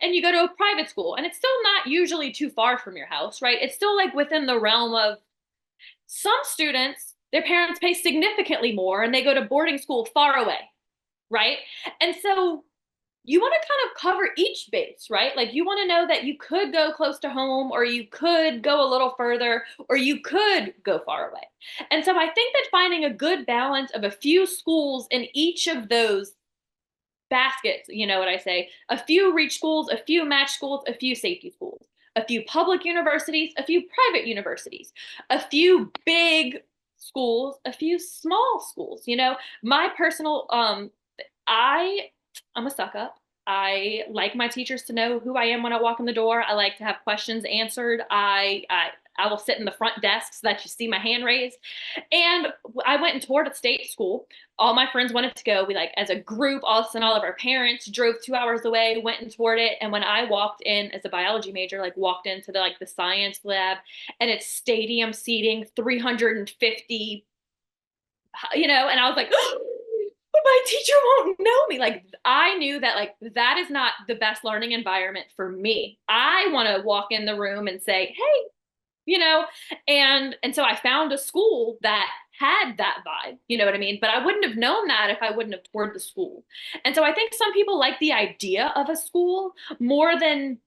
and you go to a private school, and it's still not usually too far from your house, right? It's still like within the realm of some students, their parents pay significantly more, and they go to boarding school far away, right? And so you want to kind of cover each base, right? Like you want to know that you could go close to home or you could go a little further or you could go far away. And so I think that finding a good balance of a few schools in each of those baskets, you know what I say, a few reach schools, a few match schools, a few safety schools, a few public universities, a few private universities, a few big schools, a few small schools. My personal I I'm a suck up. I like my teachers to know who I am when I walk in the door. I like to have questions answered. I will sit in the front desk so that you see my hand raised. And I went and toured a state school. All my friends wanted to go. We like as a group, all of our parents drove 2 hours away, went and toured it. And when I walked in as a biology major, like walked into the science lab, and it's stadium seating, 350, and I was like, but my teacher won't know me. Like I knew that like that is not the best learning environment for me. I want to walk in the room and say, hey, you know, and so I found a school that had that vibe, you know what I mean? But I wouldn't have known that if I wouldn't have toured the school. And so I think some people like the idea of a school more than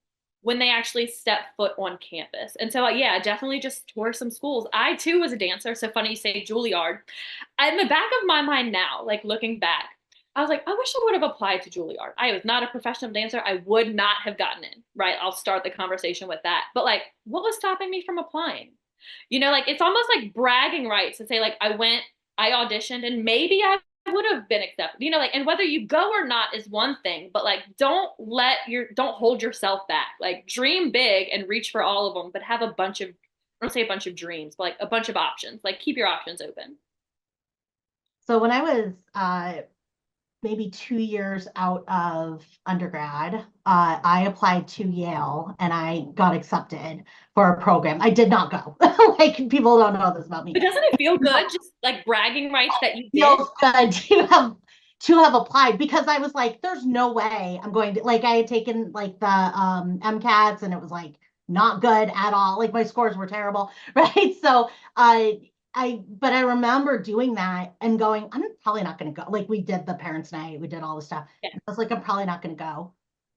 when they actually step foot on campus. And so yeah, definitely just tour some schools. I too was a dancer, so funny you say Juilliard. In the back of my mind now, like looking back, I was like, I wish I would have applied to Juilliard. I was not a professional dancer. I would not have gotten in, right? I'll start the conversation with that. But like, what was stopping me from applying? Like it's almost like bragging rights to say, like, I auditioned, and maybe I would have been accepted, like, and whether you go or not is one thing, but like, don't hold yourself back. Like, dream big and reach for all of them, but have a bunch of, I don't say a bunch of dreams, but like a bunch of options. Like, keep your options open. So when I was maybe 2 years out of undergrad, I applied to Yale and I got accepted for a program. I did not go. Like people don't know this about me. But doesn't it feel good, just like bragging rights that you It did? feels good to have applied, because I was like, there's no way I'm going to, like, I had taken like the MCATs and it was like not good at all. Like my scores were terrible, right? So but I remember doing that and going, I'm probably not going to go. Like we did the parents' night, we did all the stuff. Yeah. I was like, I'm probably not going to go,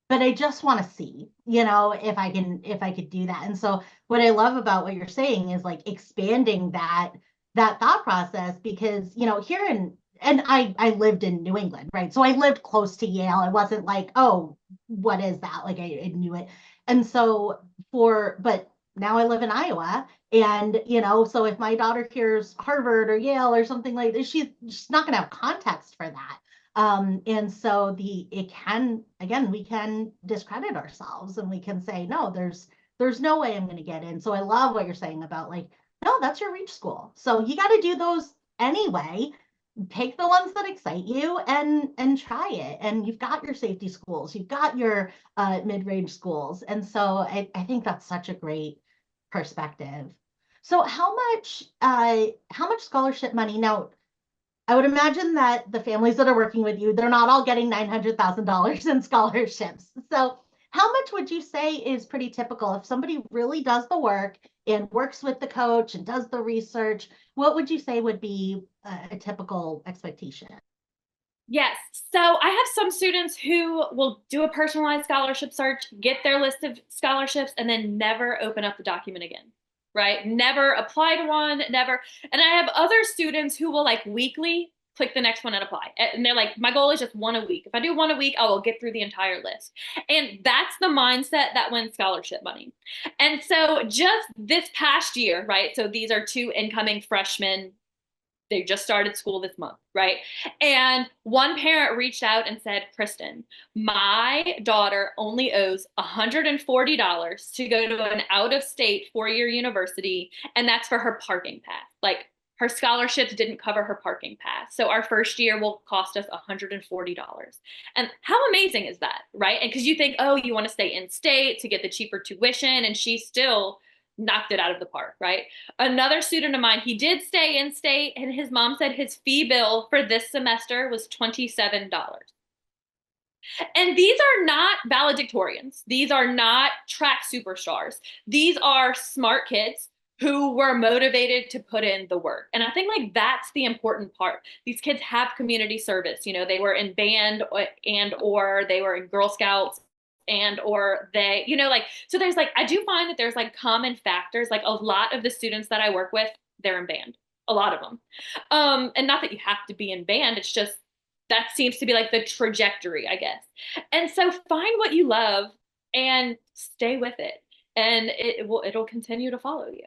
but I just want to see, if I could do that. And so what I love about what you're saying is like expanding that thought process, because, here and I lived in New England, right? So I lived close to Yale. It wasn't like, oh, what is that? Like I knew it. And so but now I live in Iowa. And, so if my daughter hears Harvard or Yale or something like this, she's just not going to have context for that. And so we can discredit ourselves and we can say, no, there's no way I'm going to get in. So I love what you're saying about like, no, that's your reach school. So you got to do those anyway. Pick the ones that excite you and try it. And you've got your safety schools, you've got your mid-range schools. And so I think that's such a great perspective. So how much scholarship money now? I would imagine that the families that are working with you, they're not all getting $900,000 in scholarships. So how much would you say is pretty typical if somebody really does the work and works with the coach and does the research? What would you say would be a typical expectation? Yes. So I have some students who will do a personalized scholarship search, get their list of scholarships, and then never open up the document again, right? Never apply to one, never. And I have other students who will like weekly click the next one and apply. And they're like, my goal is just one a week. If I do one a week, I will get through the entire list. And that's the mindset that wins scholarship money. And so just this past year, right? So these are two incoming freshmen. They just started school this month, right? And one parent reached out and said, Christen, my daughter only owes $140 to go to an out-of-state four-year university, and that's for her parking pass. Like, her scholarships didn't cover her parking pass. So our first year will cost us $140. And how amazing is that, right? And because you think, oh, you want to stay in state to get the cheaper tuition, and she still knocked it out of the park, right? Another student of mine, he did stay in state, and his mom said his fee bill for this semester was $27. And these are not valedictorians. These are not track superstars. These are smart kids who were motivated to put in the work. And I think like that's the important part. These kids have community service. They were in band or they were in Girl Scouts and or they, like, so there's like, I do find that there's like common factors. Like a lot of the students that I work with, they're in band, a lot of them. And not that you have to be in band, it's just that seems to be like the trajectory, I guess. And so find what you love and stay with it, and it'll continue to follow you.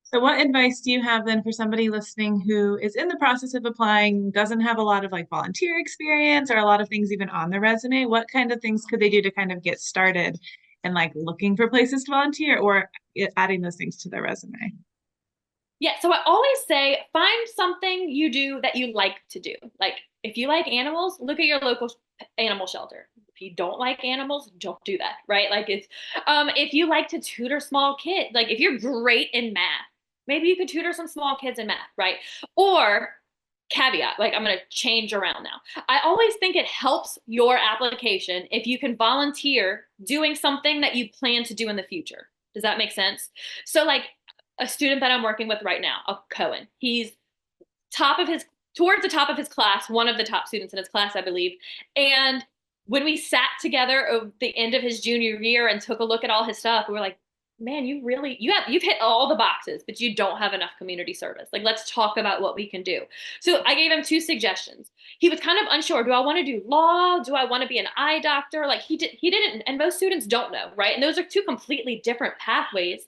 So what advice do you have then for somebody listening who is in the process of applying, doesn't have a lot of like volunteer experience or a lot of things even on their resume? What kind of things could they do to kind of get started and like looking for places to volunteer or adding those things to their resume? Yeah, so I always say find something you do that you like to do. Like if you like animals, look at your local animal shelter. If you don't like animals, don't do that, right? Like if you like to tutor small kids, like if you're great in math, maybe you could tutor some small kids in math, right? Or caveat, like I'm going to change around now. I always think it helps your application if you can volunteer doing something that you plan to do in the future. Does that make sense? So like a student that I'm working with right now, a Cohen, he's towards the top of his class, one of the top students in his class, I believe. And when we sat together at the end of his junior year and took a look at all his stuff, we were like, man, you've hit all the boxes, but you don't have enough community service. Like, let's talk about what we can do. So I gave him two suggestions. He was kind of unsure. Do I want to do law? Do I want to be an eye doctor? Like he didn't, and most students don't know, right? And those are two completely different pathways.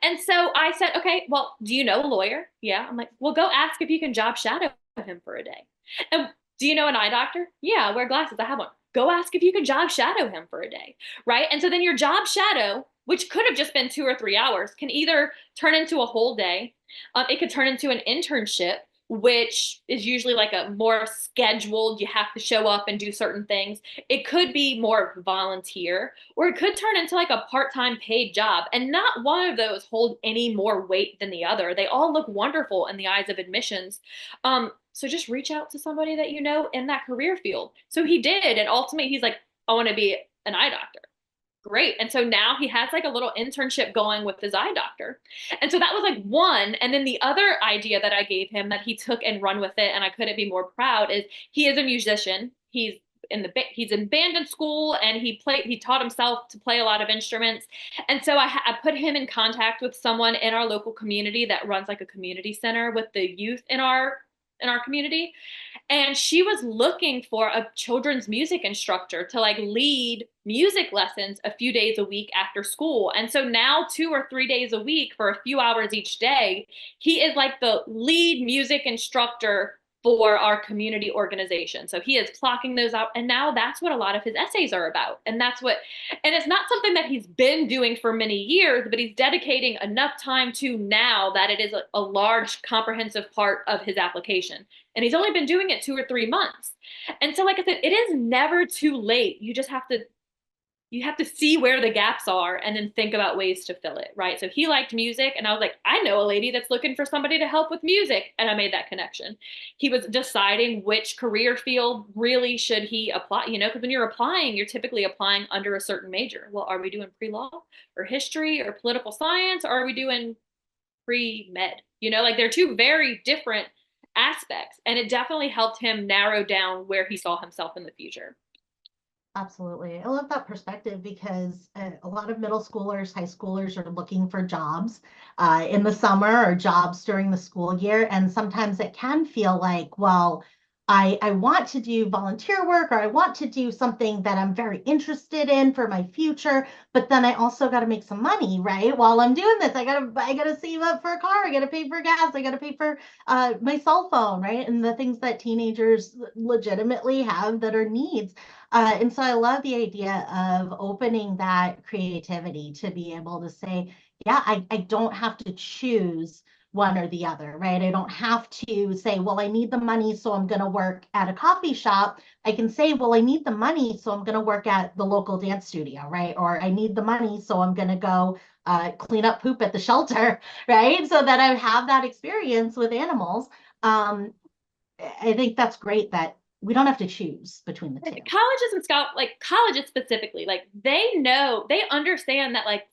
And so I said, okay, well, do you know a lawyer? Yeah. I'm like, well, go ask if you can job shadow him for a day. And do you know an eye doctor? Yeah, I wear glasses. I have one. Go ask if you can job shadow him for a day, right? And so then your job shadow, which could have just been 2 or 3 hours, can either turn into a whole day. It could turn into an internship, which is usually like a more scheduled, you have to show up and do certain things. It could be more volunteer, or it could turn into like a part-time paid job. And not one of those hold any more weight than the other. They all look wonderful in the eyes of admissions. So just reach out to somebody that you know in that career field. So he did. And ultimately he's like, I want to be an eye doctor. Great. And so now he has like a little internship going with his eye doctor. And so that was like one. And then the other idea that I gave him that he took and run with it, and I couldn't be more proud, is he is a musician. He's in band in school, and he taught himself to play a lot of instruments. And so I put him in contact with someone in our local community that runs like a community center with the youth in our community. And she was looking for a children's music instructor to like lead music lessons a few days a week after school. And so now 2 or 3 days a week for a few hours each day, he is like the lead music instructor for our community organization. So he is clocking those out. And now that's what a lot of his essays are about. And it's not something that he's been doing for many years, but he's dedicating enough time to now that it is a large, comprehensive part of his application. And he's only been doing it 2 or 3 months. And so, like I said, it is never too late. You have to see where the gaps are and then think about ways to fill it, right? So he liked music, and I was like, I know a lady that's looking for somebody to help with music, and I made that connection. He was deciding which career field really should he apply, because when you're applying, you're typically applying under a certain major. Well, are we doing pre-law or history or political science, or are we doing pre-med? Like they're two very different aspects, and it definitely helped him narrow down where he saw himself in the future. Absolutely. I love that perspective because a lot of middle schoolers, high schoolers are looking for jobs in the summer or jobs during the school year. And sometimes it can feel like, well, I want to do volunteer work or I want to do something that I'm very interested in for my future, but then I also got to make some money, right? While I'm doing this, I gotta save up for a car, I gotta pay for gas, I gotta pay for my cell phone, right? And the things that teenagers legitimately have that are needs. And so I love the idea of opening that creativity to be able to say, yeah, I don't have to choose one or the other, right? I don't have to say, well, I need the money, so I'm going to work at a coffee shop. I can say, well, I need the money, so I'm going to work at the local dance studio, right? Or I need the money, so I'm going to go clean up poop at the shelter, right? So that I have that experience with animals. I think that's great that we don't have to choose between the two. Colleges and like colleges specifically, like they understand that like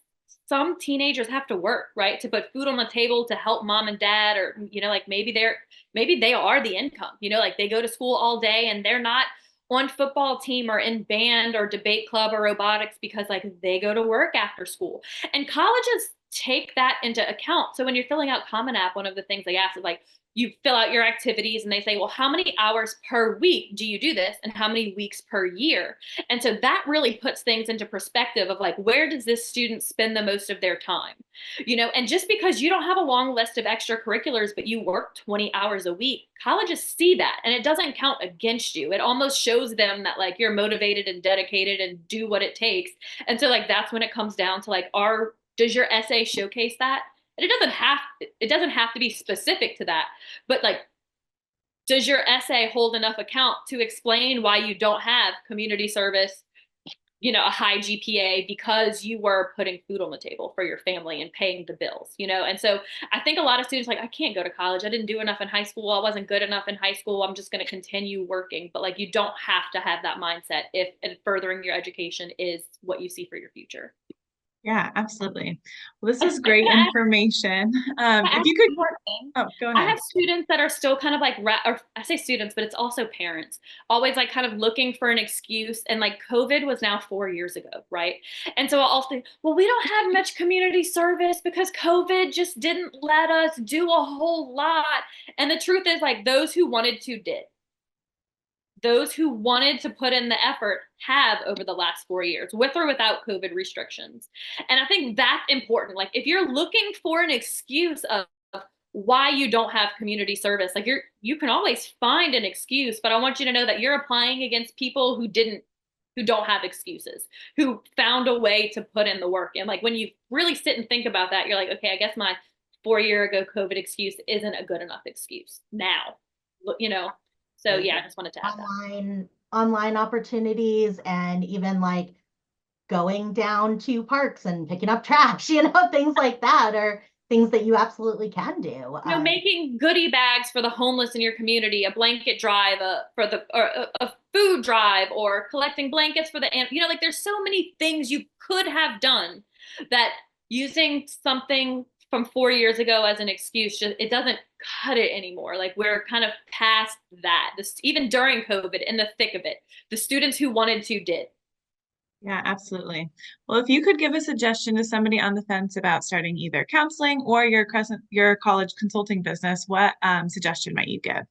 some teenagers have to work, right, to put food on the table, to help mom and dad, or like maybe they are the income, like they go to school all day and they're not on football team or in band or debate club or robotics because like they go to work after school. And colleges take that into account. So when you're filling out Common App, one of the things they ask is like, you fill out your activities and they say, well, how many hours per week do you do this and how many weeks per year? And so that really puts things into perspective of like, where does this student spend the most of their time? And just because you don't have a long list of extracurriculars, but you work 20 hours a week, colleges see that and it doesn't count against you. It almost shows them that like you're motivated and dedicated and do what it takes. And so like, that's when it comes down to like, does your essay showcase that? And it doesn't have to be specific to that, but like, does your essay hold enough account to explain why you don't have community service, a high GPA because you were putting food on the table for your family and paying the bills, And so I think a lot of students like, I can't go to college. I didn't do enough in high school. I wasn't good enough in high school. I'm just going to continue working. But like, you don't have to have that mindset if furthering your education is what you see for your future. Yeah, absolutely. Well, this is great information. If you could, oh, go I ahead. have students that are still kind of like, or I say students, but it's also parents, always like kind of looking for an excuse. And like COVID was now 4 years ago, right? And so I'll think, well, we don't have much community service because COVID just didn't let us do a whole lot. And the truth is like those who wanted to did. Those who wanted to put in the effort have over the last 4 years, with or without COVID restrictions. And I think that's important. Like if you're looking for an excuse of why you don't have community service, like you can always find an excuse, but I want you to know that you're applying against people who don't have excuses, who found a way to put in the work. And like when you really sit and think about that, you're like, okay, I guess my 4 year ago COVID excuse isn't a good enough excuse now, So yeah, I just wanted to add that. Online opportunities and even like going down to parks and picking up trash, things like that are things that you absolutely can do. Making goodie bags for the homeless in your community, a blanket drive, a food drive, or collecting blankets for like there's so many things you could have done that using something from 4 years ago as an excuse, it doesn't cut it anymore. Like we're kind of past that. Even during COVID, in the thick of it, the students who wanted to did. Yeah, absolutely. Well, if you could give a suggestion to somebody on the fence about starting either counseling or your college consulting business, what suggestion might you give?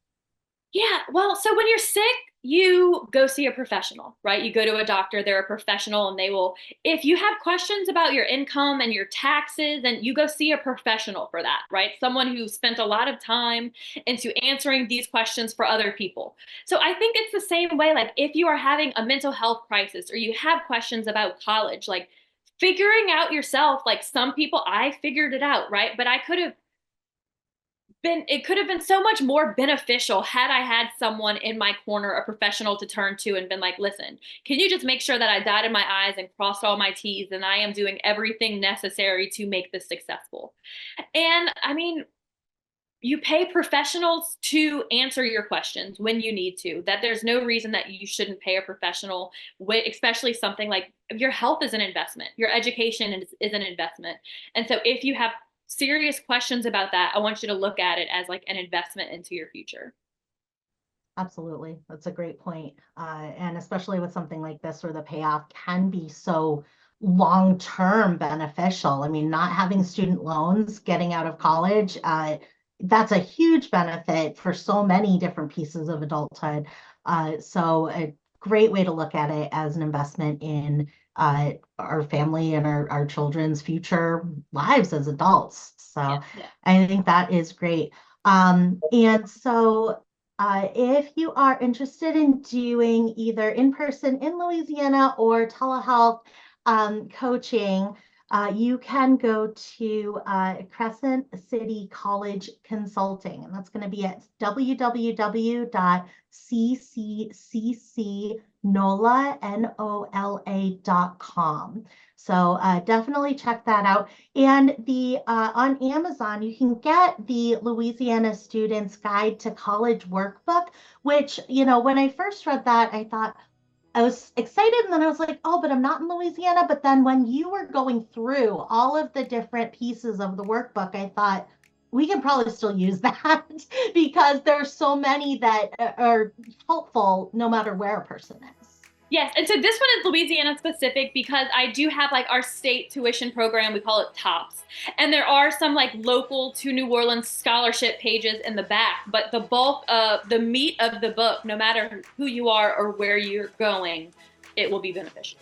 Yeah, well, so when you're sick, you go see a professional, right? You go to a doctor, they're a professional, and they will, if you have questions about your income and your taxes, then you go see a professional for that, right? Someone who spent a lot of time into answering these questions for other people. So I think it's the same way, like if you are having a mental health crisis or you have questions about college, like figuring out yourself, like some people, I figured it out, right? But it could have been so much more beneficial had I had someone in my corner, a professional to turn to and been like, listen, can you just make sure that I dotted my I's and crossed all my T's and I am doing everything necessary to make this successful? And I mean, you pay professionals to answer your questions when you need to, that there's no reason that you shouldn't pay a professional, especially something like your health is an investment, your education is an investment. And so if you have serious questions about that, I want you to look at it as like an investment into your future. Absolutely. That's a great point. And especially with something like this where the payoff can be so long-term beneficial. I mean, not having student loans, getting out of college, that's a huge benefit for so many different pieces of adulthood. So a great way to look at it as an investment in our family and our children's future lives as adults. So Yeah. I think that is great. And so if you are interested in doing either in person in Louisiana or telehealth coaching, you can go to Crescent City College Consulting, and that's going to be at www.cccnola.com. So definitely check that out. And the on Amazon, you can get the Louisiana Students Guide to College Workbook, which, when I first read that, I thought, I was excited, and then I was like, oh, but I'm not in Louisiana. But then when you were going through all of the different pieces of the workbook, I thought we can probably still use that because there's so many that are helpful no matter where a person is. Yes, and so this one is Louisiana specific because I do have like our state tuition program, we call it TOPS. And there are some like local to New Orleans scholarship pages in the back, but the bulk of the meat of the book, no matter who you are or where you're going, it will be beneficial.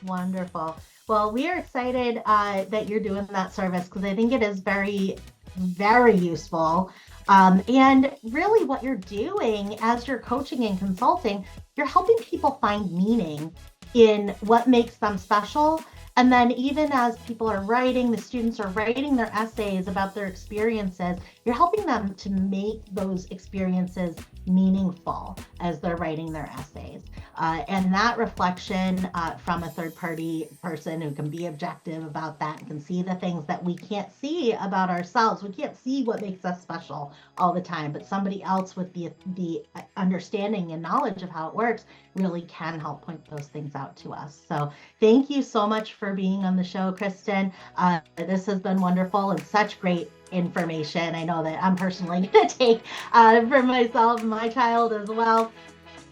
Wonderful. Well, we are excited that you're doing that service because I think it is very, very useful. And really what you're doing as you're coaching and consulting, you're helping people find meaning in what makes them special. And then even as people are writing, the students are writing their essays about their experiences, you're helping them to make those experiences meaningful as they're writing their essays. And that reflection from a third-party person who can be objective about that and can see the things that we can't see about ourselves. We can't see what makes us special all the time, but somebody else with the understanding and knowledge of how it works really can help point those things out to us. So thank you so much for being on the show, Christen. This has been wonderful and such great information. I know that I'm personally going to take for myself and my child as well.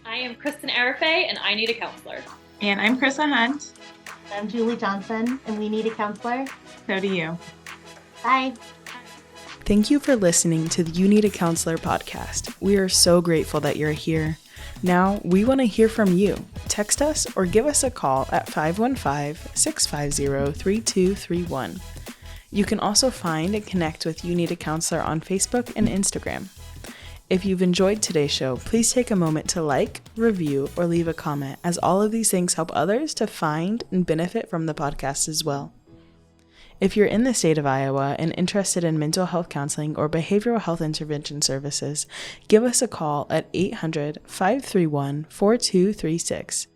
I am Christen Arafeh, and I need a counselor. And I'm Chrissa Hunt. I'm Julie Johnson, and we need a counselor. So do you. Bye. Thank you for listening to the You Need a Counselor podcast. We are so grateful that you're here. Now, we want to hear from you. Text us or give us a call at 515-650-3231. You can also find and connect with You Need a Counselor on Facebook and Instagram. If you've enjoyed today's show, please take a moment to like, review, or leave a comment, as all of these things help others to find and benefit from the podcast as well. If you're in the state of Iowa and interested in mental health counseling or behavioral health intervention services, give us a call at 800-531-4236.